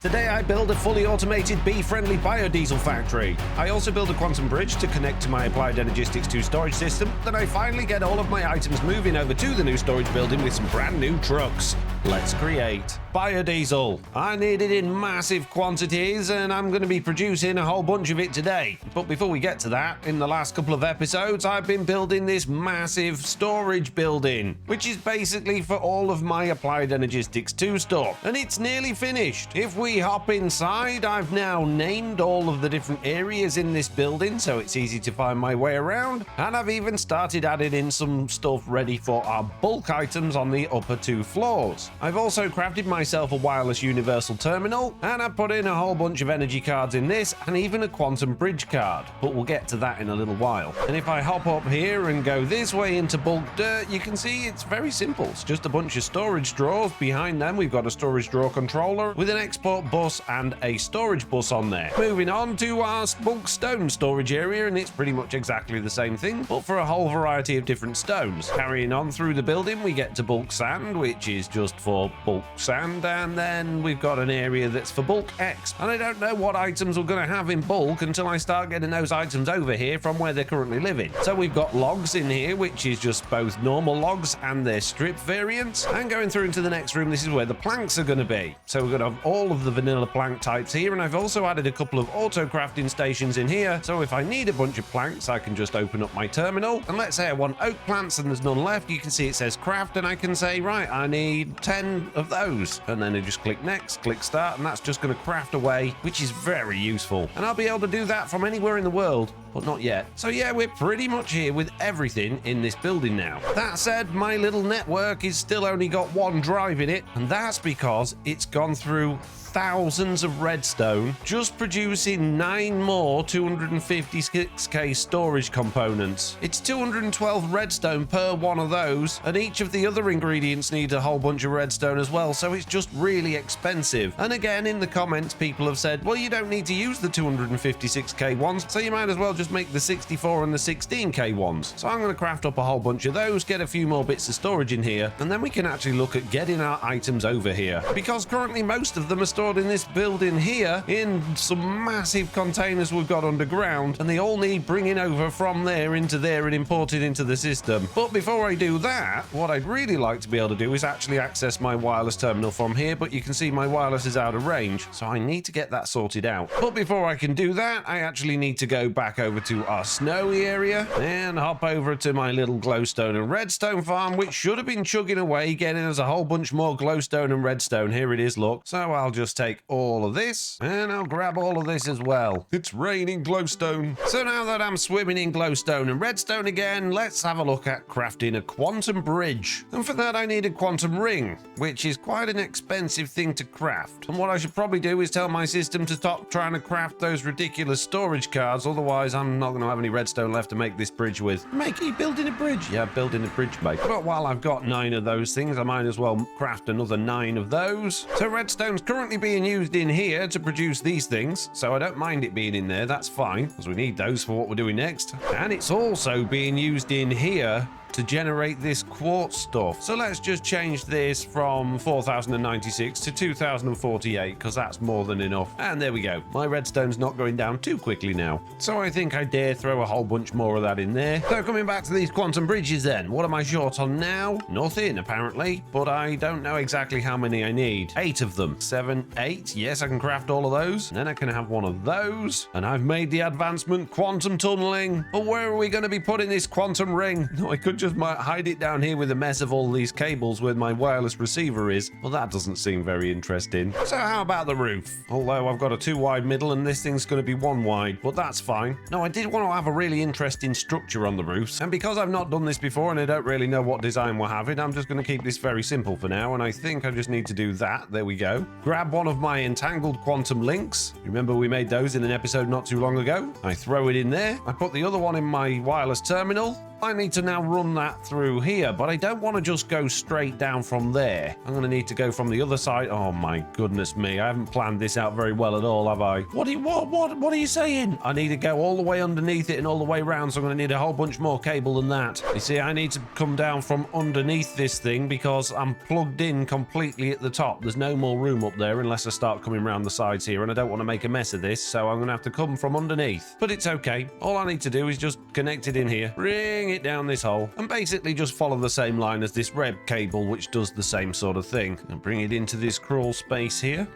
Today I build a fully automated bee-friendly biodiesel factory. I also build a quantum bridge to connect to my Applied Energistics 2 storage system. Then I finally get all of my items moving over to the new storage building with some brand new trucks. Let's create biodiesel. I need it in massive quantities and I'm going to be producing a whole bunch of it today. But before we get to that, in the last couple of episodes I've been building this massive storage building, which is basically for all of my Applied Energistics 2 stuff. And it's nearly finished. If we hop inside, I've now named all of the different areas in this building so it's easy to find my way around, and I've even started adding in some stuff ready for our bulk items on the upper 2 floors. I've also crafted myself a wireless universal terminal, and I put in a whole bunch of energy cards in this and even a quantum bridge card, but we'll get to that in a little while. And if I hop up here and go this way into bulk dirt, you can see it's very simple. It's just a bunch of storage drawers. Behind them we've got a storage drawer controller with an export bus and a storage bus on there. Moving on to our bulk stone storage area, and it's pretty much exactly the same thing, but for a whole variety of different stones. Carrying on through the building, we get to bulk sand, which is just for bulk sand, and then we've got an area that's for bulk X. And I don't know what items we're going to have in bulk until I start getting those items over here from where they're currently living. So we've got logs in here, which is just both normal logs and their strip variants. And going through into the next room, this is where the planks are going to be. So we're going to have all of the vanilla plank types here, and I've also added a couple of auto crafting stations in here, so if I need a bunch of planks I can just open up my terminal, and let's say I want oak plants and there's none left, you can see it says craft, and I can say, right, I need 10 of those, and then I just click next, click start, and that's just going to craft away, which is very useful. And I'll be able to do that from anywhere in the world, but not yet. So yeah, we're pretty much here with everything in this building now. That said, my little network is still only got one drive in it, and that's because it's gone through thousands of redstone, just producing 9 more 256k storage components. It's 212 redstone per one of those, and each of the other ingredients need a whole bunch of redstone as well, so it's just really expensive. And again, in the comments people have said, well, you don't need to use the 256k ones, so you might as well just make the 64 and the 16k ones. So I'm going to craft up a whole bunch of those, get a few more bits of storage in here, and then we can actually look at getting our items over here, because currently most of them are stored in this building here in some massive containers we've got underground, and they all need bringing over from there into there and imported into the system. But before I do that, what I'd really like to be able to do is actually access my wireless terminal from here, but you can see my wireless is out of range, so I need to get that sorted out. But before I can do that, I actually need to go back over to our snowy area and hop over to my little glowstone and redstone farm, which should have been chugging away, getting us a whole bunch more glowstone and redstone. Here it is, look. So I'll just take all of this and I'll grab all of this as well. It's raining glowstone. So now that I'm swimming in glowstone and redstone again, let's have a look at crafting a quantum bridge. And for that I need a quantum ring, which is quite an expensive thing to craft. And what I should probably do is tell my system to stop trying to craft those ridiculous storage cards, otherwise I'm not going to have any redstone left to make this bridge with. Mate, are you building a bridge? Yeah, building a bridge, mate. But while I've got 9 of those things, I might as well craft another 9 of those. So redstone's currently being used in here to produce these things, so I don't mind it being in there, that's fine, because we need those for what we're doing next. And it's also being used in here to generate this quartz stuff. So let's just change this from 4096 to 2048, because that's more than enough. And there we go. My redstone's not going down too quickly now. So I think I dare throw a whole bunch more of that in there. So coming back to these quantum bridges then, what am I short on now? Nothing, apparently, but I don't know exactly how many I need. 8 of them. 7, 8. Yes, I can craft all of those. And then I can have one of those. And I've made the advancement quantum tunneling. But where are we going to be putting this quantum ring? No, I could just might hide it down here with a mess of all these cables where my wireless receiver is. Well, that doesn't seem very interesting. So how about the roof? Although I've got a 2 wide middle and this thing's going to be 1 wide, but that's fine. No, I did want to have a really interesting structure on the roofs, and because I've not done this before and I don't really know what design we're having, I'm just going to keep this very simple for now, and I think I just need to do that. There we go. Grab one of my entangled quantum links. Remember we made those in an episode not too long ago? I throw it in there. I put the other one in my wireless terminal. I need to now run that through here, but I don't want to just go straight down from there. I'm going to need to go from the other side. Oh my goodness me. I haven't planned this out very well at all, have I? What are you saying? I need to go all the way underneath it and all the way around, so I'm going to need a whole bunch more cable than that. You see, I need to come down from underneath this thing because I'm plugged in completely at the top. There's no more room up there unless I start coming around the sides here, and I don't want to make a mess of this, so I'm going to have to come from underneath. But it's okay. All I need to do is just connect it in here, bring it down this hole, and basically just follow the same line as this red cable, which does the same sort of thing. And bring it into this crawl space here.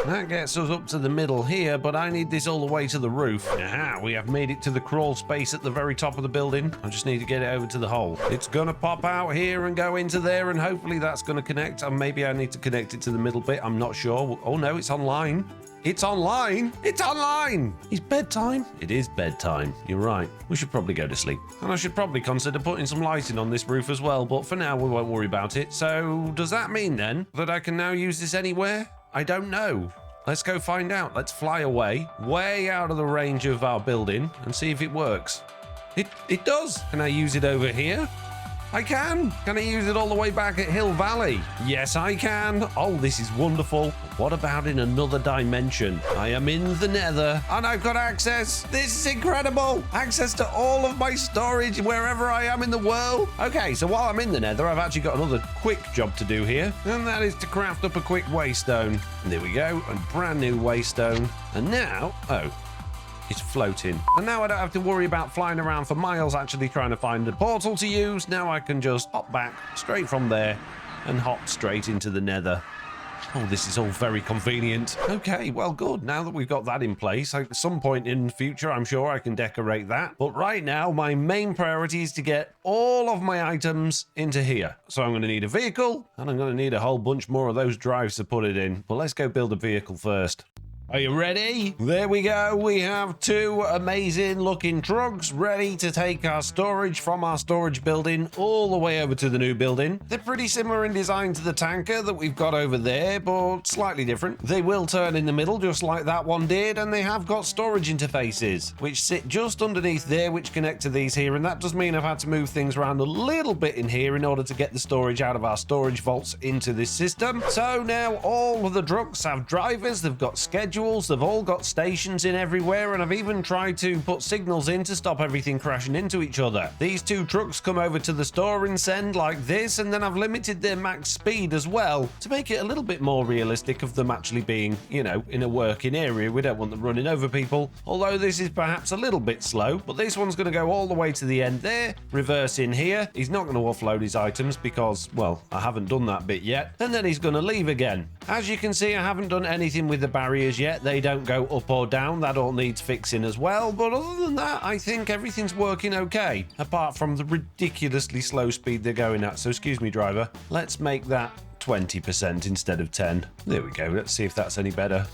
That gets us up to the middle here, but I need this all the way to the roof. Aha, we have made it to the crawl space at the very top of the building. I just need to get it over to the hole. It's going to pop out here and go into there, and hopefully that's going to connect. And maybe I need to connect it to the middle bit. I'm not sure. Oh no, it's online. It's online! It's online! It's bedtime. It is bedtime. You're right. We should probably go to sleep. And I should probably consider putting some lighting on this roof as well, but for now we won't worry about it. So does that mean then that I can now use this anywhere? I don't know. Let's go find out. Let's fly away, way out of the range of our building, and see if it works. It does. Can I use it over here? I can. Can I use it all the way back at Hill Valley? Yes, I can. Oh, this is wonderful. What about in another dimension? I am in the Nether and I've got access. This is incredible. Access to all of my storage wherever I am in the world. Okay, so while I'm in the Nether, I've actually got another quick job to do here, and that is to craft up a quick waystone. And there we go, a brand new waystone. And now, it's floating. And now I don't have to worry about flying around for miles actually trying to find a portal to use. Now I can just hop back straight from there and hop straight into the Nether. Oh, this is all very convenient. Okay, well, good. Now that we've got that in place, at some point in the future, I'm sure I can decorate that. But right now, my main priority is to get all of my items into here. So I'm going to need a vehicle, and I'm going to need a whole bunch more of those drives to put it in. But let's go build a vehicle first. Are you ready? There we go. We have two amazing looking trucks ready to take our storage from our storage building all the way over to the new building. They're pretty similar in design to the tanker that we've got over there, but slightly different. They will turn in the middle just like that one did, and they have got storage interfaces which sit just underneath there, which connect to these here, and that does mean I've had to move things around a little bit in here in order to get the storage out of our storage vaults into this system. So now all of the trucks have drivers, they've got schedules, they've all got stations in everywhere, and I've even tried to put signals in to stop everything crashing into each other. These two trucks come over to the store and send like this, and then I've limited their max speed as well to make it a little bit more realistic of them actually being, you know, in a working area. We don't want them running over people, although this is perhaps a little bit slow, but this one's going to go all the way to the end there, reverse in here. He's not going to offload his items because, well, I haven't done that bit yet, and then he's going to leave again. As you can see, I haven't done anything with the barriers yet. They don't go up or down. That all needs fixing as well. But other than that, I think everything's working okay, apart from the ridiculously slow speed they're going at. So excuse me, driver. Let's make that 20% instead of 10. There we go. Let's see if that's any better.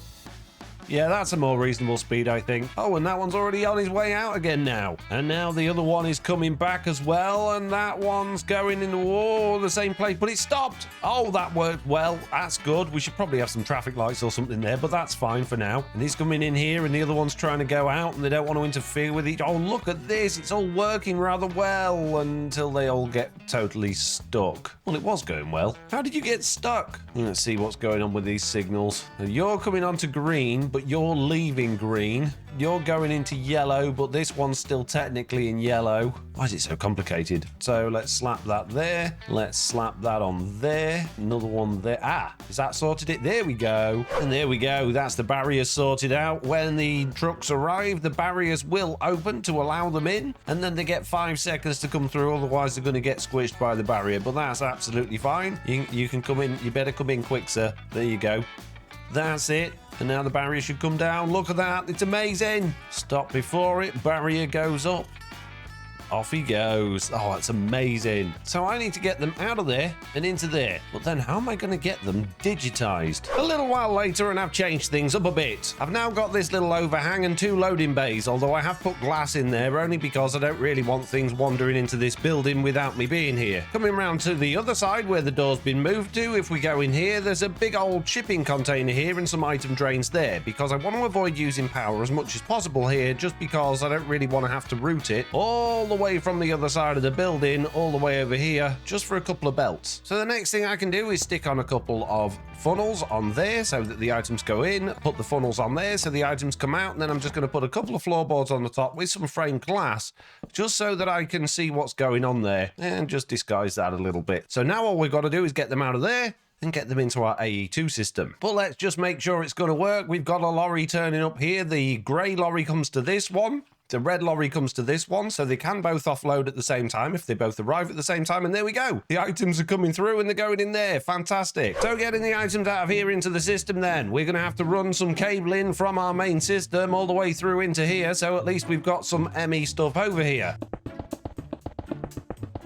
Yeah, that's a more reasonable speed, I think. Oh, and that one's already on his way out again now. And now the other one is coming back as well, and that one's going in the same place, but it stopped. Oh, that worked well. That's good. We should probably have some traffic lights or something there, but that's fine for now. And he's coming in here, and the other one's trying to go out, and they don't want to interfere with each. Oh, look at this. It's all working rather well until they all get totally stuck. Well, it was going well. How did you get stuck? Let's see what's going on with these signals. Now, you're coming onto green, but you're leaving green. You're going into yellow, but this one's still technically in yellow. Why is it so complicated? So let's slap that there. Let's slap that on there. Another one there. Ah, is that sorted it? There we go. And there we go. That's the barriers sorted out. When the trucks arrive, the barriers will open to allow them in, and then they get 5 seconds to come through. Otherwise, they're going to get squished by the barrier, but that's absolutely fine. You can come in. You better come in quick, sir. There you go. That's it. And now the barrier should come down. Look at that. It's amazing. Stop before it. Barrier goes up. Off he goes. Oh, that's amazing. So I need to get them out of there and into there. But then how am I going to get them digitized? A little while later, and I've changed things up a bit. I've now got this little overhang and 2 loading bays, although I have put glass in there only because I don't really want things wandering into this building without me being here. Coming round to the other side where the door's been moved to, if we go in here, there's a big old shipping container here and some item drains there, because I want to avoid using power as much as possible here, just because I don't really want to have to route it all the way from the other side of the building all the way over here, just for a couple of belts. So the next thing I can do is stick on a couple of funnels on there so that the items go in, put the funnels on there so the items come out, and then I'm just going to put a couple of floorboards on the top with some framed glass, just so that I can see what's going on there, and just disguise that a little bit. So now all we've got to do is get them out of there and get them into our AE2 system. But let's just make sure it's going to work. We've got a lorry turning up here. The grey lorry comes to this one. The red lorry comes to this one, so they can both offload at the same time if they both arrive at the same time, and there we go. The items are coming through and they're going in there. Fantastic. So getting the items out of here into the system then, we're going to have to run some cabling from our main system all the way through into here, so at least we've got some ME stuff over here.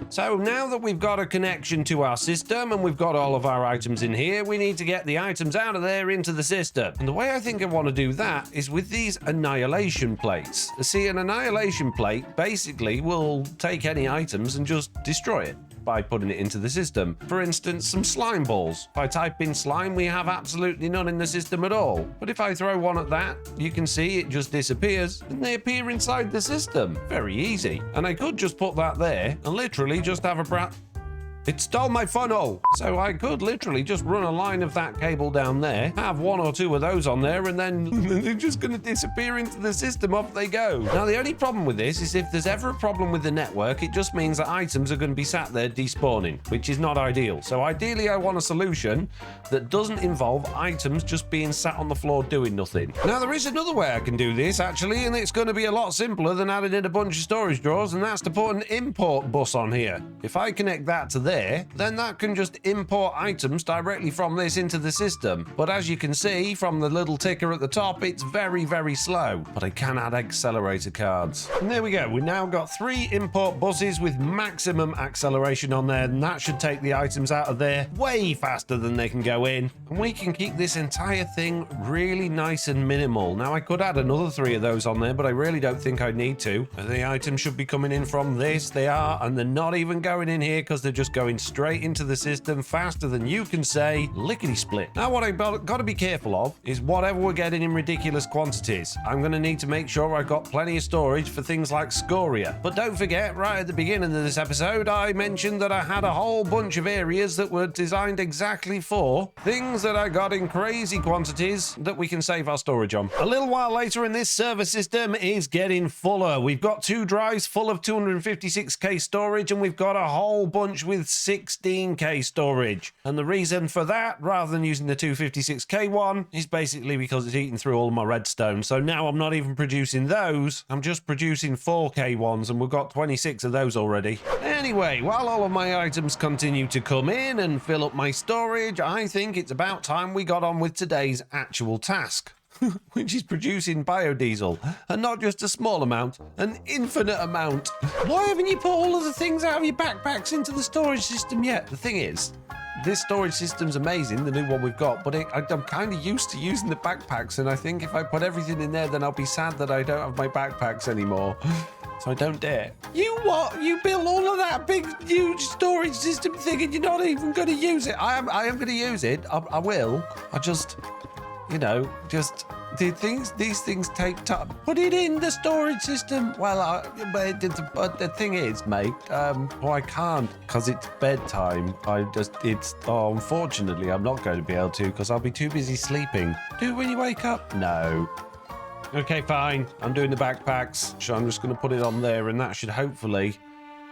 So now that we've got a connection to our system and we've got all of our items in here, we need to get the items out of there into the system. And the way I think I want to do that is with these annihilation plates. See, an annihilation plate basically will take any items and just destroy it by putting it into the system. For instance, some slime balls. If I type in slime, we have absolutely none in the system at all. But if I throw one at that, you can see it just disappears and they appear inside the system. Very easy. And I could just put that there and literally just have a It stole my funnel! So I could literally just run a line of that cable down there, have one or two of those on there, and then they're just going to disappear into the system. Off they go. Now, the only problem with this is if there's ever a problem with the network, it just means that items are going to be sat there despawning, which is not ideal. So ideally, I want a solution that doesn't involve items just being sat on the floor doing nothing. Now, there is another way I can do this, actually, and it's going to be a lot simpler than adding in a bunch of storage drawers, and that's to put an import bus on here. If I connect that to there, then that can just import items directly from this into the system. But as you can see from the little ticker at the top, it's very, very slow. But I can add accelerator cards. And there we go. We've now got 3 import buses with maximum acceleration on there, and that should take the items out of there way faster than they can go in. And we can keep this entire thing really nice and minimal. Now, I could add another 3 of those on there, but I really don't think I need to. The items should be coming in from this. They are, and they're not even going in here because they're just going straight into the system faster than you can say lickety-split. Now, what I've got to be careful of is whatever we're getting in ridiculous quantities. I'm going to need to make sure I've got plenty of storage for things like scoria. But don't forget, right at the beginning of this episode, I mentioned that I had a whole bunch of areas that were designed exactly for things that I got in crazy quantities that we can save our storage on. A little while later, and this server system is getting fuller. We've got 2 drives full of 256k storage, and we've got a whole bunch with 16k storage. And the reason for that, rather than using the 256k one, is basically because it's eaten through all of my redstone. So now I'm not even producing those. I'm just producing 4k ones, and we've got 26 of those already. Anyway, while all of my items continue to come in and fill up my storage, I think it's about time we got on with today's actual task. Which is producing biodiesel, and not just a small amount, an infinite amount. Why haven't you put all of the things out of your backpacks into the storage system yet? The thing is, this storage system's amazing, the new one we've got, but I'm kind of used to using the backpacks, and I think if I put everything in there, then I'll be sad that I don't have my backpacks anymore. So I don't dare. You what? You built all of that big, huge storage system thing, and you're not even going to use it. I am going to use it. I will. I just... You know, just these things take time. Put it in the storage system. Well, but the thing is, mate, I can't because it's bedtime. Unfortunately, I'm not going to be able to because I'll be too busy sleeping. Do it when you wake up? No. Okay, fine. I'm doing the backpacks. So I'm just going to put it on there, and that should hopefully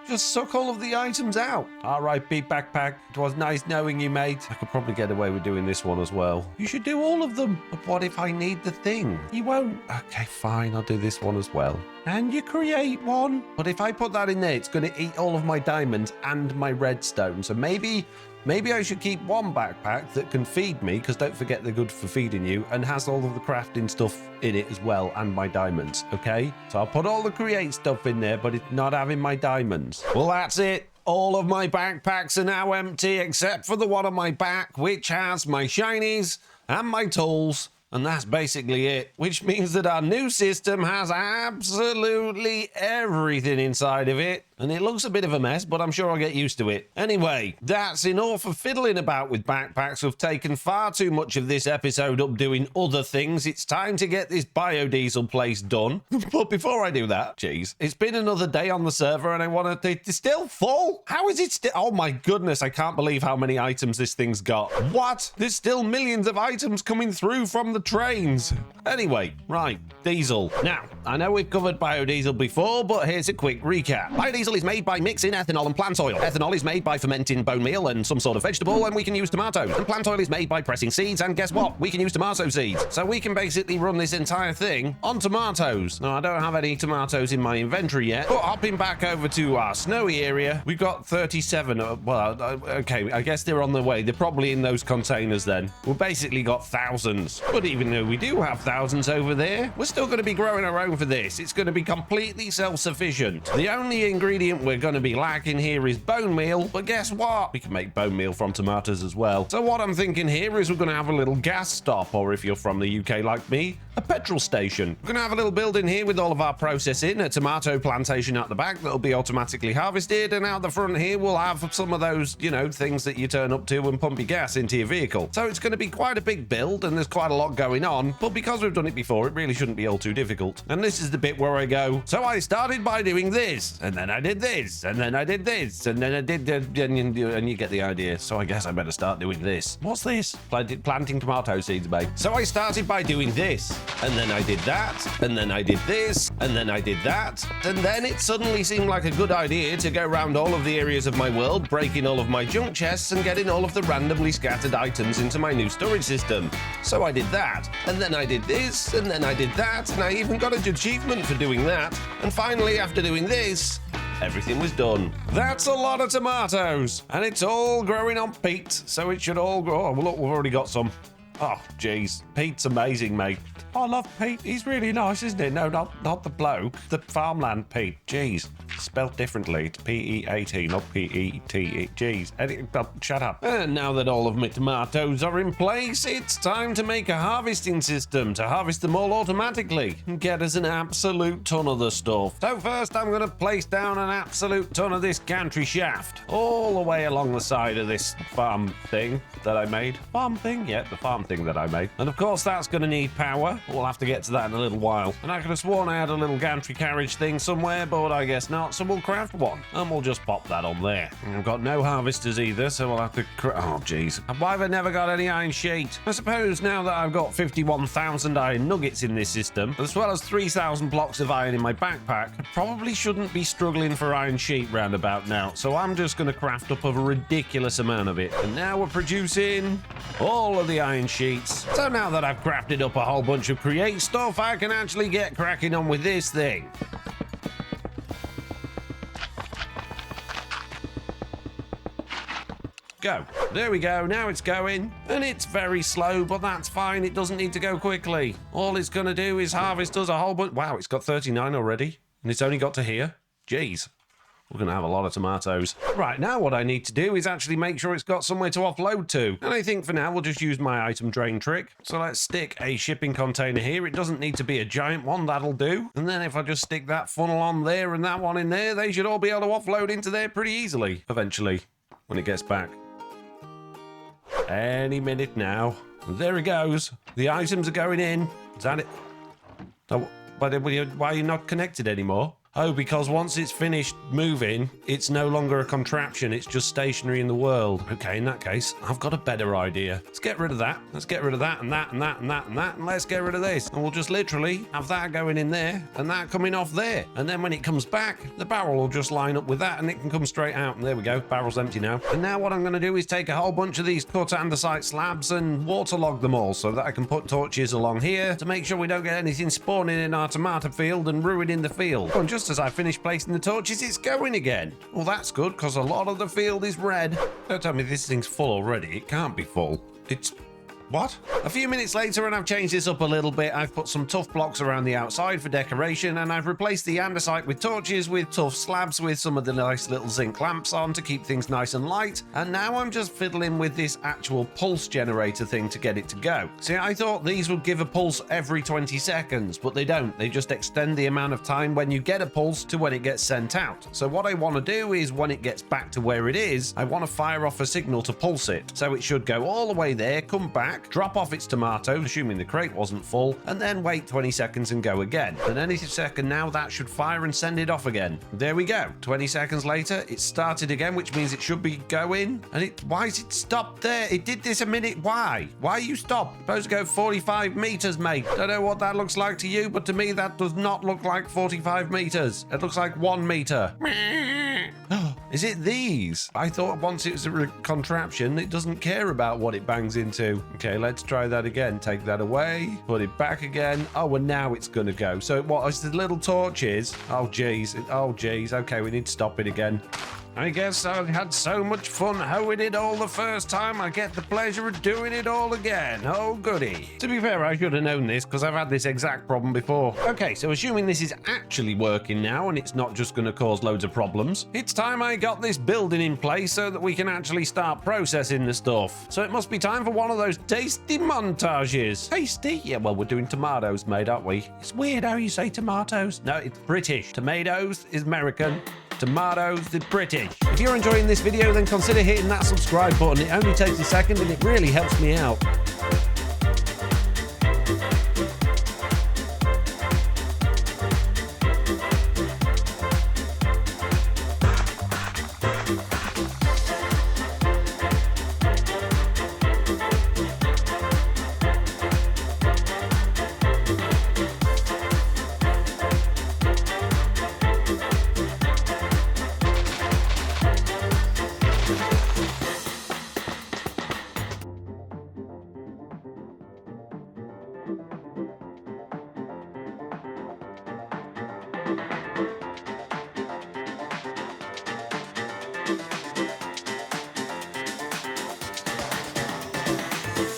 just suck all of the items out. All right, big backpack. It was nice knowing you, mate. I could probably get away with doing this one as well. You should do all of them. But what if I need the thing? You won't. Okay, fine. I'll do this one as well. And you create one. But if I put that in there, it's going to eat all of my diamonds and my redstone. So maybe I should keep one backpack that can feed me, because don't forget they're good for feeding you, and has all of the crafting stuff in it as well, and my diamonds, okay? So I'll put all the create stuff in there, but it's not having my diamonds. Well, that's it. All of my backpacks are now empty, except for the one on my back, which has my shinies and my tools. And that's basically it, which means that our new system has absolutely everything inside of it. and it looks a bit of a mess, but I'm sure I'll get used to it. Anyway, that's enough of fiddling about with backpacks. We've taken far too much of this episode up doing other things. It's time to get this biodiesel place done. But before I do that, jeez, it's been another day on the server and I want to... It's still full? How is it still... Oh my goodness, I can't believe how many items this thing's got. What? There's still millions of items coming through from the trains. Anyway, right, diesel. Now, I know we've covered biodiesel before, but here's a quick recap. Biodiesel is made by mixing ethanol and plant oil. Ethanol is made by fermenting bone meal and some sort of vegetable, and we can use tomatoes. And plant oil is made by pressing seeds, and guess what? We can use tomato seeds. So we can basically run this entire thing on tomatoes. Now, I don't have any tomatoes in my inventory yet, but hopping back over to our snowy area, we've got 37. Okay, I guess they're on the way. They're probably in those containers then. We've basically got thousands. But even though we do have thousands over there, we're still going to be growing our own for this. It's going to be completely self-sufficient. The only ingredient we're going to be lacking here is bone meal, but guess what? We can make bone meal from tomatoes as well. So what I'm thinking here is we're going to have a little gas stop, or if you're from the UK like me, a petrol station. We're going to have a little building here with all of our processing, a tomato plantation at the back that'll be automatically harvested, and out the front here we'll have some of those, you know, things that you turn up to and pump your gas into your vehicle. So it's going to be quite a big build and there's quite a lot going on, but because we've done it before, it really shouldn't be all too difficult. And this is the bit where I go, so I started by doing this, and then I did this, and then I did this, and then I did, and you get the idea. So I guess I better start doing this. What's this? Planting tomato seeds, mate. So I started by doing this, and then I did that, and then I did this, and then I did that, and then it suddenly seemed like a good idea to go around all of the areas of my world, breaking all of my junk chests and getting all of the randomly scattered items into my new storage system. So I did that, and then I did this, and then I did that, and I even got an achievement for doing that, and finally, after doing this, everything was done. That's a lot of tomatoes, and it's all growing on peat, so it should all grow. Oh, well, look, we've already got some. Oh, jeez. Pete's amazing, mate. I love Pete. He's really nice, isn't he? No, not the bloke. The farmland Pete. Jeez. Spelled differently. It's P-E-A-T, not P-E-T-E. Jeez. Shut up. And now that all of my tomatoes are in place, it's time to make a harvesting system to harvest them all automatically and get us an absolute ton of the stuff. So first, I'm going to place down an absolute ton of this gantry shaft all the way along the side of this farm thing that I made. Farm thing? Yeah, the farm thing that I made. And of course, that's going to need power. We'll have to get to that in a little while. And I could have sworn I had a little gantry carriage thing somewhere, but I guess not. So we'll craft one, and we'll just pop that on there. And I've got no harvesters either, so we'll have to... Oh, jeez. Why have I never got any iron sheet? I suppose now that I've got 51,000 iron nuggets in this system, as well as 3,000 blocks of iron in my backpack, I probably shouldn't be struggling for iron sheet round about now. So I'm just going to craft up a ridiculous amount of it. And now we're producing all of the iron sheets. So now that I've crafted up a whole bunch of Create stuff, I can actually get cracking on with this thing. Go. There we go. Now it's going. And it's very slow, but that's fine. It doesn't need to go quickly. All it's going to do is harvest us a whole bunch. Wow, it's got 39 already. And it's only got to here. Jeez. We're going to have a lot of tomatoes. Right, now what I need to do is actually make sure it's got somewhere to offload to. And I think for now we'll just use my item drain trick. So let's stick a shipping container here. It doesn't need to be a giant one, that'll do. And then if I just stick that funnel on there and that one in there, they should all be able to offload into there pretty easily. Eventually, when it gets back. Any minute now. There it goes. The items are going in. Is that it? Oh, why are you not connected anymore? Oh, because once it's finished moving, it's no longer a contraption, it's just stationary in the world. Okay, in that case, I've got a better idea. Let's get rid of that. Let's get rid of that and that and that and that and that, and let's get rid of this. And we'll just literally have that going in there and that coming off there. And then when it comes back, the barrel will just line up with that and it can come straight out. And there we go, barrel's empty now. And now what I'm going to do is take a whole bunch of these cut andesite slabs and waterlog them all so that I can put torches along here to make sure we don't get anything spawning in our tomato field and ruining the field. And just as I finish placing the torches, it's going again. Well, that's good, because a lot of the field is red. Don't tell me this thing's full already. It can't be full. It's... What? A few minutes later, and I've changed this up a little bit. I've put some tough blocks around the outside for decoration, and I've replaced the andesite with torches with tough slabs with some of the nice little zinc lamps on to keep things nice and light. And now I'm just fiddling with this actual pulse generator thing to get it to go. See, I thought these would give a pulse every 20 seconds, but they don't. They just extend the amount of time when you get a pulse to when it gets sent out. So what I want to do is when it gets back to where it is, I want to fire off a signal to pulse it. So it should go all the way there, come back, drop off its tomatoes, assuming the crate wasn't full, and then wait 20 seconds and go again. And any second now, that should fire and send it off again. There we go. 20 seconds later, it started again, which means it should be going. And why is it stopped there? It did this a minute. Why? Why you stop? Supposed to go 45 meters, mate. Don't know what that looks like to you, but to me, that does not look like 45 meters. It looks like 1 meter. Is it these? I thought once it's a contraption, it doesn't care about what it bangs into. Okay, let's try that again. Take that away, put it back again. Oh, and now it's gonna go. So what is the little torches? Oh, geez. Oh, geez. Okay, we need to stop it again. I guess I had so much fun hoeing it all the first time, I get the pleasure of doing it all again. Oh, goody. To be fair, I should have known this because I've had this exact problem before. Okay, so assuming this is actually working now and it's not just going to cause loads of problems, it's time I got this building in place so that we can actually start processing the stuff. So it must be time for one of those tasty montages. Tasty? Yeah, well, we're doing tomatoes, mate, aren't we? It's weird how you say tomatoes. No, it's British. Tomatoes is American. Tomatoes is British. If you're enjoying this video, then consider hitting that subscribe button. It only takes a second and it really helps me out.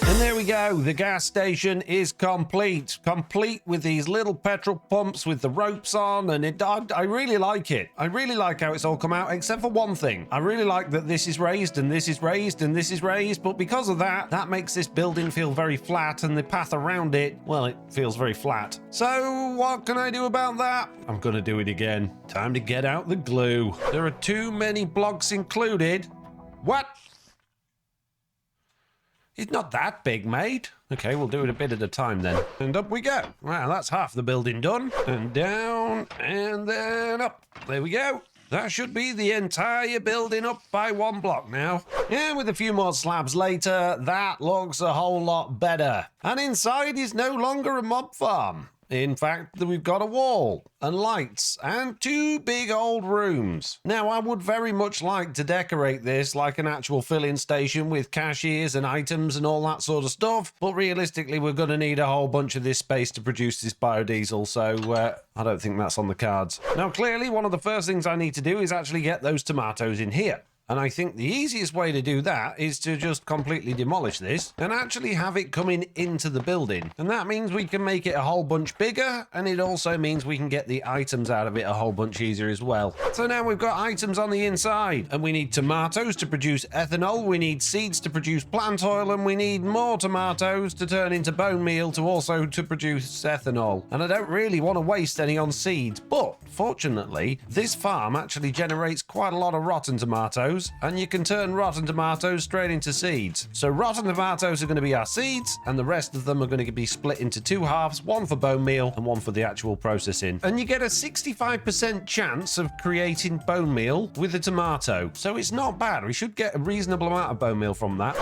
And there we go, the gas station is complete with these little petrol pumps with the ropes on, and I really like it. I really like how it's all come out, except for one thing. I really like that this is raised and this is raised and this is raised, but because of that, that makes this building feel very flat, and the path around it, well, it feels very flat. So what can I do about that? I'm gonna do it again. Time to get out the glue. There are too many blocks included. What? It's not that big, mate. Okay, we'll do it a bit at a time then. And up we go. Wow, that's half the building done. And down, and then up. There we go. That should be the entire building up by 1 block now. And with a few more slabs later, that looks a whole lot better. And inside is no longer a mob farm. In fact, we've got a wall and lights and 2 big old rooms. Now, I would very much like to decorate this like an actual filling station with cashiers and items and all that sort of stuff, but realistically, we're going to need a whole bunch of this space to produce this biodiesel, so I don't think that's on the cards. Now, clearly, one of the first things I need to do is actually get those tomatoes in here. And I think the easiest way to do that is to just completely demolish this and actually have it coming into the building. And that means we can make it a whole bunch bigger, and it also means we can get the items out of it a whole bunch easier as well. So now we've got items on the inside, and we need tomatoes to produce ethanol, we need seeds to produce plant oil, and we need more tomatoes to turn into bone meal to also to produce ethanol. And I don't really want to waste any on seeds, but fortunately, this farm actually generates quite a lot of rotten tomatoes, and you can turn rotten tomatoes straight into seeds. So rotten tomatoes are going to be our seeds, and the rest of them are going to be split into 2 halves, one for bone meal and one for the actual processing. And you get a 65% chance of creating bone meal with a tomato. So it's not bad. We should get a reasonable amount of bone meal from that.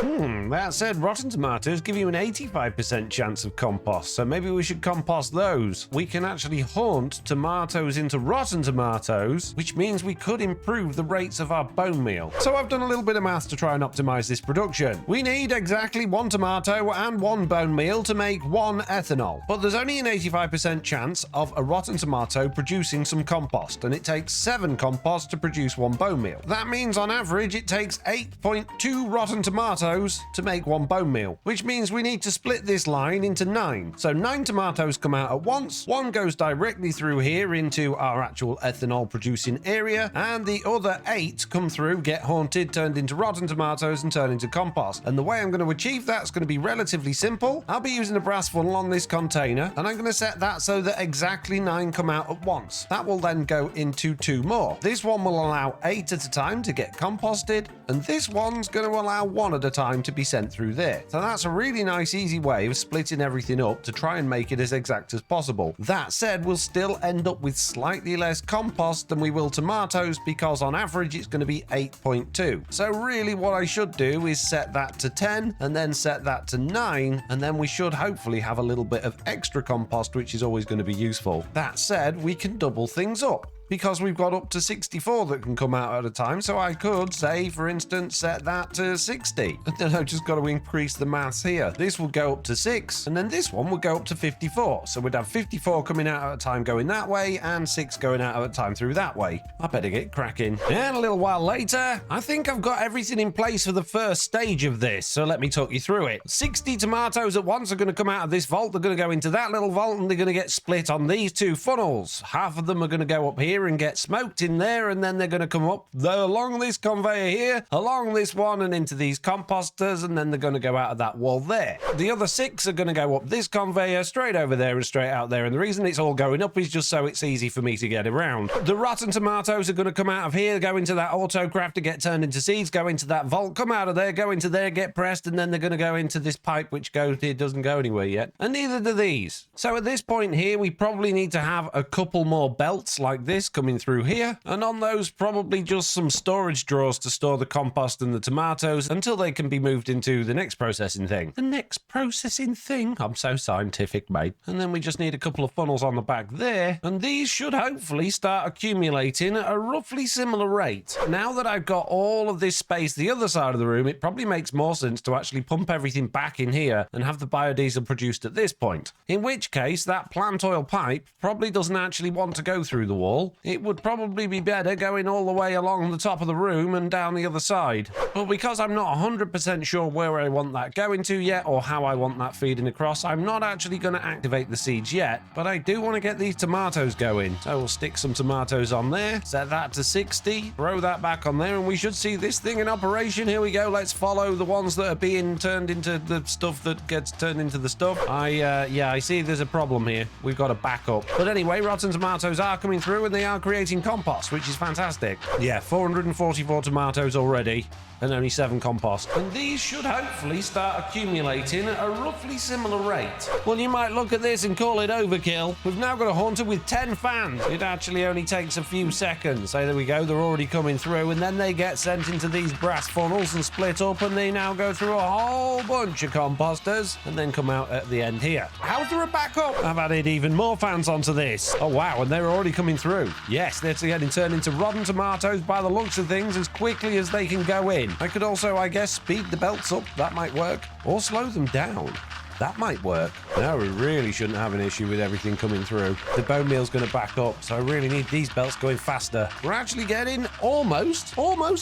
That said, rotten tomatoes give you an 85% chance of compost. So maybe we should compost those. We can actually hunt tomatoes into rotten tomatoes, which means we could improve the rates of our bone meal. meal. So I've done a little bit of maths to try and optimize this production. We need exactly 1 tomato and 1 bone meal to make 1 ethanol, but there's only an 85% chance of a rotten tomato producing some compost, and it takes 7 compost to produce 1 bone meal. That means on average it takes 8.2 rotten tomatoes to make 1 bone meal, which means we need to split this line into 9. So 9 tomatoes come out at once, 1 goes directly through here into our actual ethanol producing area, and the other 8 come through, get haunted, turned into rotten tomatoes and turn into compost. And the way I'm going to achieve that is going to be relatively simple. I'll be using a brass funnel on this container, and I'm going to set that so that exactly 9 come out at once. That will then go into 2 more. This one will allow 8 at a time to get composted, and this one's going to allow 1 at a time to be sent through there. So that's a really nice easy way of splitting everything up to try and make it as exact as possible. That said, we'll still end up with slightly less compost than we will tomatoes, because on average it's going to be 8.2. So really what I should do is set that to 10 and then set that to 9, and then we should hopefully have a little bit of extra compost, which is always going to be useful. That said, we can double things up, because we've got up to 64 that can come out at a time. So I could say, for instance, set that to 60. And then I've just got to increase the maths here. This will go up to 6, and then this one will go up to 54. So we'd have 54 coming out at a time going that way, and 6 going out at a time through that way. I better get cracking. And a little while later, I think I've got everything in place for the first stage of this. So let me talk you through it. 60 tomatoes at once are going to come out of this vault. They're going to go into that little vault, and they're going to get split on these 2 funnels. Half of them are going to go up here and get smoked in there, and then they're going to come up along this conveyor here, along this one, and into these composters, and then they're going to go out of that wall there. The other 6 are going to go up this conveyor, straight over there and straight out there, and the reason it's all going up is just so it's easy for me to get around. The rotten tomatoes are going to come out of here, go into that autocrafter, get turned into seeds, go into that vault, come out of there, go into there, get pressed, and then they're going to go into this pipe which goes here, doesn't go anywhere yet, and neither do these. So at this point here, we probably need to have a couple more belts like this coming through here, and on those probably just some storage drawers to store the compost and the tomatoes until they can be moved into the next processing thing. The next processing thing? I'm so scientific, mate. And then we just need a couple of funnels on the back there, and these should hopefully start accumulating at a roughly similar rate. Now that I've got all of this space the other side of the room, it probably makes more sense to actually pump everything back in here and have the biodiesel produced at this point. In which case, that plant oil pipe probably doesn't actually want to go through the wall. It would probably be better going all the way along the top of the room and down the other side. But because I'm not 100% sure where I want that going to yet, or how I want that feeding across, I'm not actually going to activate the seeds yet, but I do want to get these tomatoes going. So we'll stick some tomatoes on there, set that to 60, throw that back on there, and we should see this thing in operation. Here we go. Let's follow the ones that are being turned into the stuff that gets turned into the stuff. I see there's a problem here. We've got to back up. But anyway, rotten tomatoes are coming through, and they are creating compost, which is fantastic. Yeah, 444 tomatoes already, and only 7 compost. And these should hopefully start accumulating at a roughly similar rate. Well, you might look at this and call it overkill. We've now got a haunter with 10 fans. It actually only takes a few seconds. So there we go, they're already coming through, and then they get sent into these brass funnels and split up, and they now go through a whole bunch of composters and then come out at the end here. How's there a backup? I've added even more fans onto this. Oh wow, and they're already coming through. Yes, they're getting turned into rotten tomatoes by the looks of things as quickly as they can go in. I could also, I guess, speed the belts up. That might work. Or slow them down. That might work. Now we really shouldn't have an issue with everything coming through. The bone meal's going to back up, so I really need these belts going faster. We're actually getting almost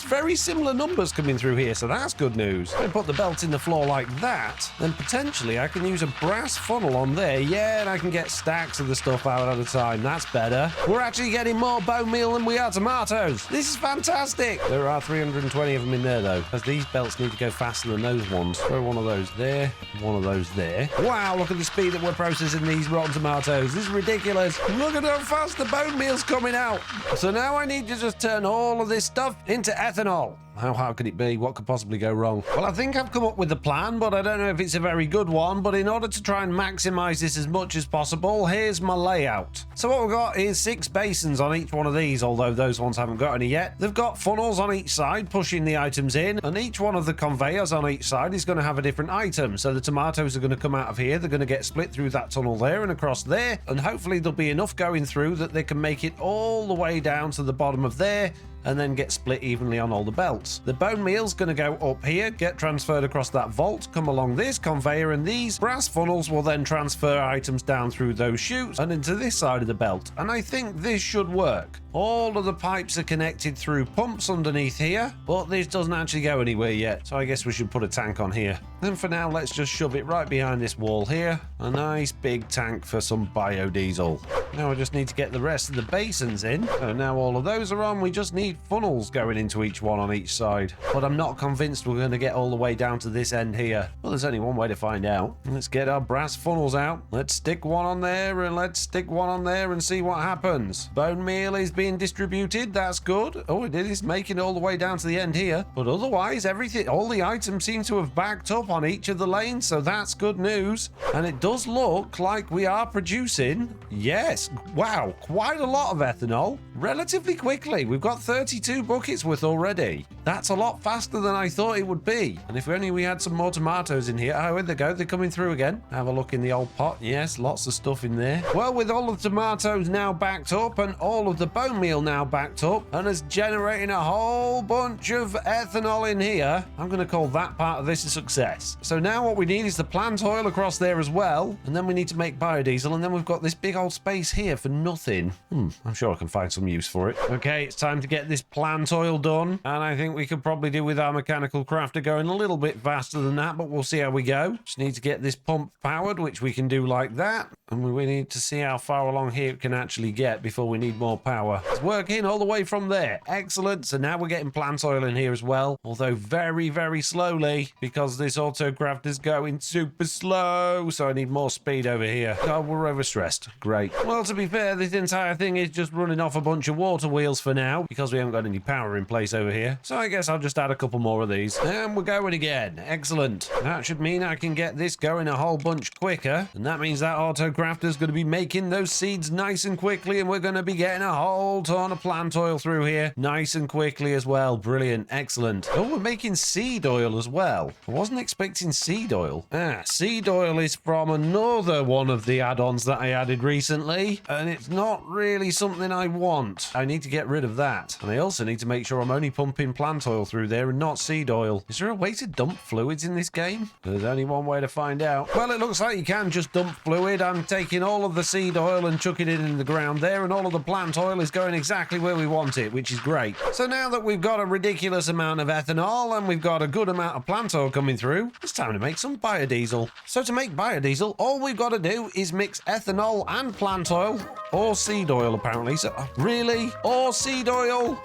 very similar numbers coming through here, so that's good news. If I put the belt in the floor like that, then potentially I can use a brass funnel on there. Yeah, and I can get stacks of the stuff out at a time. That's better. We're actually getting more bone meal than we are tomatoes. This is fantastic. There are 320 of them in there, though, as these belts need to go faster than those ones. Throw one of those there, one of those there. Wow, look at the speed that we're processing these rotten tomatoes. This is ridiculous. Look at how fast the bone meal's coming out. So now I need to just turn all of this stuff into ethanol. How hard could it be? What could possibly go wrong? Well, I think I've come up with a plan, but I don't know if it's a very good one. But in order to try and maximize this as much as possible, here's my layout. So what we've got is 6 basins on each one of these, although those ones haven't got any yet. They've got funnels on each side pushing the items in, and each one of the conveyors on each side is going to have a different item. So the tomatoes are going to come out of here, they're going to get split through that tunnel there and across there, and hopefully there'll be enough going through that they can make it all the way down to the bottom of there, and then get split evenly on all the belts. The bone meal's going to go up here, get transferred across that vault, come along this conveyor, and these brass funnels will then transfer items down through those chutes and into this side of the belt. And I think this should work. All of the pipes are connected through pumps underneath here, but this doesn't actually go anywhere yet, so I guess we should put a tank on here. Then for now, let's just shove it right behind this wall here. A nice big tank for some biodiesel. Now I just need to get the rest of the basins in. So now all of those are on, we just need funnels going into each one on each side. But I'm not convinced we're going to get all the way down to this end here. Well, there's only one way to find out. Let's get our brass funnels out. Let's stick one on there, and let's stick one on there and see what happens. Bone meal is being distributed. That's good. Oh, it is making it all the way down to the end here. But otherwise, all the items seem to have backed up on each of the lanes, so that's good news. And it does look like we are producing, yes, wow, quite a lot of ethanol relatively quickly. We've got 32 buckets worth already. That's a lot faster than I thought it would be. And if only we had some more tomatoes in here. Oh, here they go. They're coming through again. Have a look in the old pot. Yes, lots of stuff in there. Well, with all of the tomatoes now backed up and all of the bone meal now backed up and is generating a whole bunch of ethanol in here, I'm going to call that part of this a success. So now what we need is the plant oil across there as well, and then we need to make biodiesel, and then we've got this big old space here for nothing. I'm sure I can find some use for it. Okay, it's time to get this plant oil done, and I think we could probably do with our mechanical crafter going a little bit faster than that, but we'll see how we go. Just need to get this pump powered, which we can do like that, and we need to see how far along here it can actually get before we need more power. It's working all the way from there. Excellent. So now we're getting plant oil in here as well, although very, very slowly because this autocraft is going super slow. So I need more speed over here. Oh, we're overstressed. Great. Well, to be fair, this entire thing is just running off a bunch of water wheels for now because we haven't got any power in place over here. So I guess I'll just add a couple more of these. And we're going again. Excellent. That should mean I can get this going a whole bunch quicker. And that means that autocrafter is going to be making those seeds nice and quickly, and we're going to be getting a whole ton of plant oil through here nice and quickly as well. Brilliant. Excellent. Oh, we're making seed oil as well. I wasn't expecting seed oil. Seed oil is from another one of the add-ons that I added recently, and it's not really something I want. I need to get rid of that. And I also need to make sure I'm only pumping plant oil through there and not seed oil. Is there a way to dump fluids in this game? There's only one way to find out. Well, it looks like you can just dump fluid. I'm taking all of the seed oil and chucking it in the ground there, and all of the plant oil is going exactly where we want it, which is great. So now that we've got a ridiculous amount of ethanol and we've got a good amount of plant oil coming through, it's time to make some biodiesel. So to make biodiesel, all we've got to do is mix ethanol and plant oil, or seed oil apparently. So really? Or seed oil?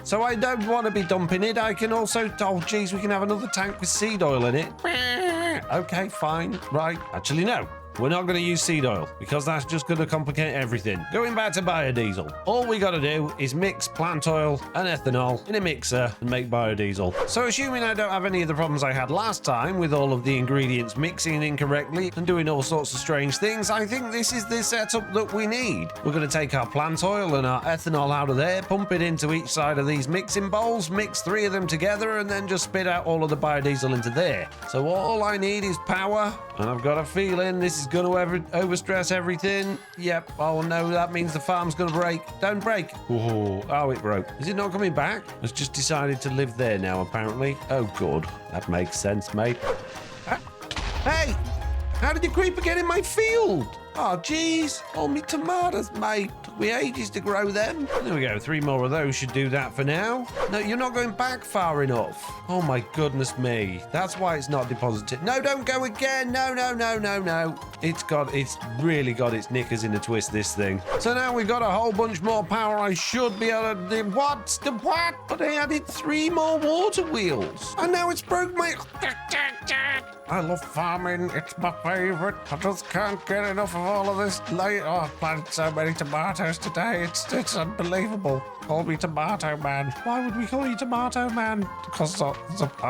So I don't want to be dumping it. I can also, oh geez, we can have another tank with seed oil in it. Okay, fine. Right. Actually, no. We're not going to use seed oil because that's just going to complicate everything. Going back to biodiesel, all we got to do is mix plant oil and ethanol in a mixer and make biodiesel. So assuming I don't have any of the problems I had last time with all of the ingredients mixing incorrectly and doing all sorts of strange things, I think this is the setup that we need. We're going to take our plant oil and our ethanol out of there, pump it into each side of these mixing bowls, mix 3 of them together, and then just spit out all of the biodiesel into there. So all I need is power, and I've got a feeling this is going to overstress everything. Yep. Oh no, that means the farm's going to break. Don't break. Oh, it broke. Is it not coming back? It's just decided to live there now, apparently. Oh, good. That makes sense, mate. Hey! How did the creeper get in my field? Oh, jeez. All me tomatoes, mate. Took me ages to grow them. There we go. 3 more of those should do that for now. No, you're not going back far enough. Oh, my goodness me. That's why it's not deposited. No, don't go again. No, no, no, no, no. It's really got its knickers in a twist, this thing. So now we've got a whole bunch more power. I should be able to do what? But I added 3 more water wheels. And now it's broke my... I love farming. It's my favorite. I just can't get enough of all of this. Oh, I've planted so many tomatoes today. It's unbelievable. Call me Tomato Man. Why would we call you Tomato Man? Because I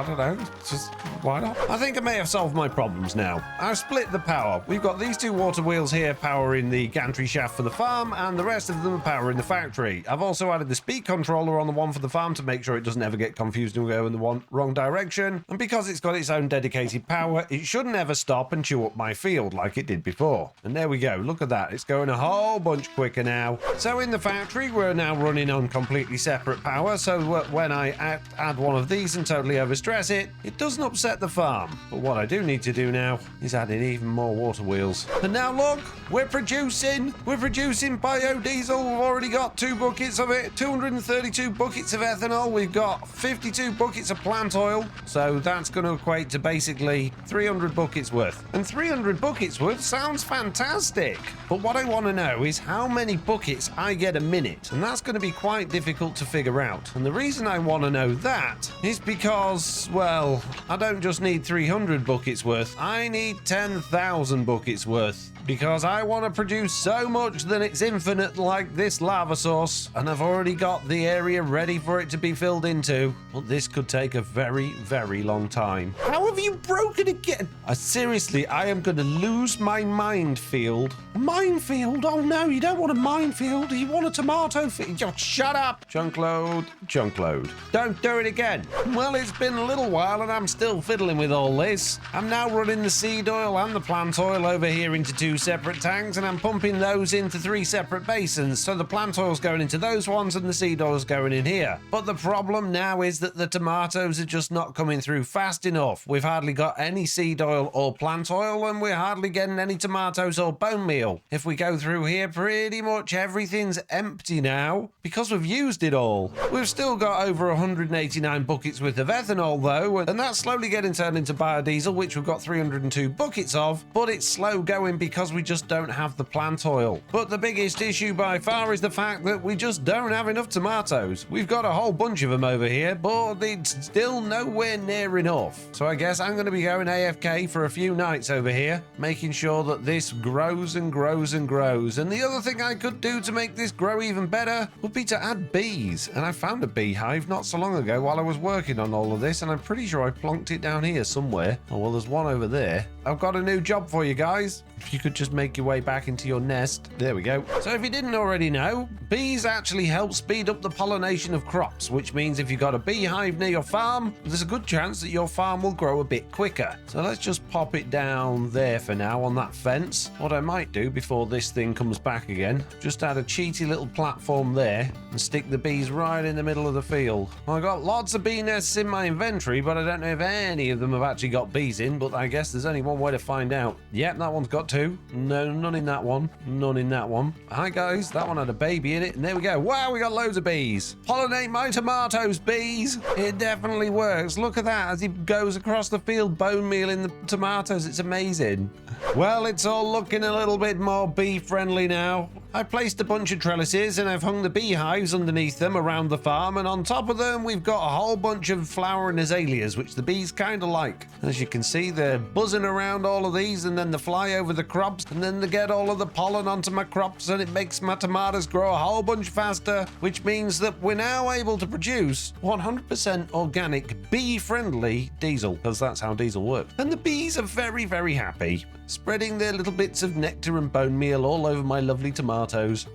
don't know. Just why not? I think I may have solved my problems now. I've split the power. We've got these 2 water wheels here powering the gantry shaft for the farm, and the rest of them are powering the factory. I've also added the speed controller on the one for the farm to make sure it doesn't ever get confused and go in the wrong direction. And because it's got its own dedicated power, it shouldn't ever stop and chew up my field like it did before. And there we go. Look at that. It's going a whole bunch quicker now. So in the factory, we're now running on completely separate power. So when I add one of these and totally overstress it, it doesn't upset the farm. But what I do need to do now is add in even more water wheels. And now look, we're producing biodiesel. We've already got 2 buckets of it, 232 buckets of ethanol. We've got 52 buckets of plant oil. So that's going to equate to basically 300 buckets worth. And 300 buckets worth sounds fantastic. But what I want to know is how many buckets I get a minute. And that's going to be quite difficult to figure out. And the reason I want to know that is because, well, I don't just need 300 buckets worth. I need 10,000 buckets worth. Because I want to produce so much that it's infinite like this lava source, and I've already got the area ready for it to be filled into. But this could take a very, very long time. How have you broken again? Seriously, I am going to lose my minefield. A minefield? Oh no, you don't want a minefield. You want a tomato field. Oh, shut up. Chunk load, chunk load. Don't do it again. Well, it's been a little while and I'm still fiddling with all this. I'm now running the seed oil and the plant oil over here into 2 separate tanks, and I'm pumping those into 3 separate basins. So the plant oil's going into those ones and the seed oil's going in here. But the problem now is that the tomatoes are just not coming through fast enough. We've hardly got any seed oil or plant oil, and we're hardly getting any tomatoes or bone meal. If we go through here, pretty much everything's empty now because we've used it all. We've still got over 189 buckets worth of ethanol though, and that's slowly getting turned into biodiesel, which we've got 302 buckets of, but it's slow going because we just don't have the plant oil. But the biggest issue by far is the fact that we just don't have enough tomatoes. We've got a whole bunch of them over here, but it's still nowhere near enough. So I guess I'm going to be going AFK for a few nights over here, making sure that this grows and grows and grows. And the other thing I could do to make this grow even better would be to add bees. And I found a beehive not so long ago while I was working on all of this, and I'm pretty sure I plonked it down here somewhere. Oh, well, there's one over there. I've got a new job for you guys. If you could just make your way back into your nest. There we go. So if you didn't already know, bees actually help speed up the pollination of crops, which means if you've got a beehive near your farm, there's a good chance that your farm will grow a bit quicker. So let's just pop it down there for now on that fence. What I might do before this thing comes back again, just add a cheaty little platform there and stick the bees right in the middle of the field. I've got lots of bee nests in my inventory, but I don't know if any of them have actually got bees in, but I guess there's only one way to find out. Yep, that one's got 2. No, none in that one. None in that one. Hi guys, that one had a baby in it, and there we go. Wow, we got loads of bees. Pollinate my tomatoes, bees. It definitely works. Look at that as he goes across the field, bone meal in the tomatoes. It's amazing. Well, it's all looking a little bit more bee friendly now. I placed a bunch of trellises and I've hung the beehives underneath them around the farm, and on top of them we've got a whole bunch of flowering azaleas, which the bees kind of like. As you can see, they're buzzing around all of these, and then they fly over the crops, and then they get all of the pollen onto my crops, and it makes my tomatoes grow a whole bunch faster, which means that we're now able to produce 100% organic, bee-friendly diesel, because that's how diesel works. And the bees are very, very happy, spreading their little bits of nectar and bone meal all over my lovely tomatoes.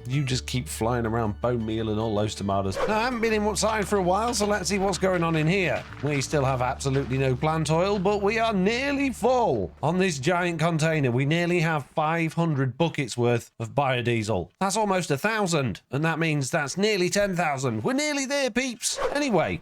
You just keep flying around bone meal and all those tomatoes. Now, I haven't been inside for a while, so let's see what's going on in here. We still have absolutely no plant oil, but we are nearly full on this giant container. We nearly have 500 buckets worth of biodiesel. That's almost 1,000, and that means that's nearly 10,000. We're nearly there, peeps. Anyway,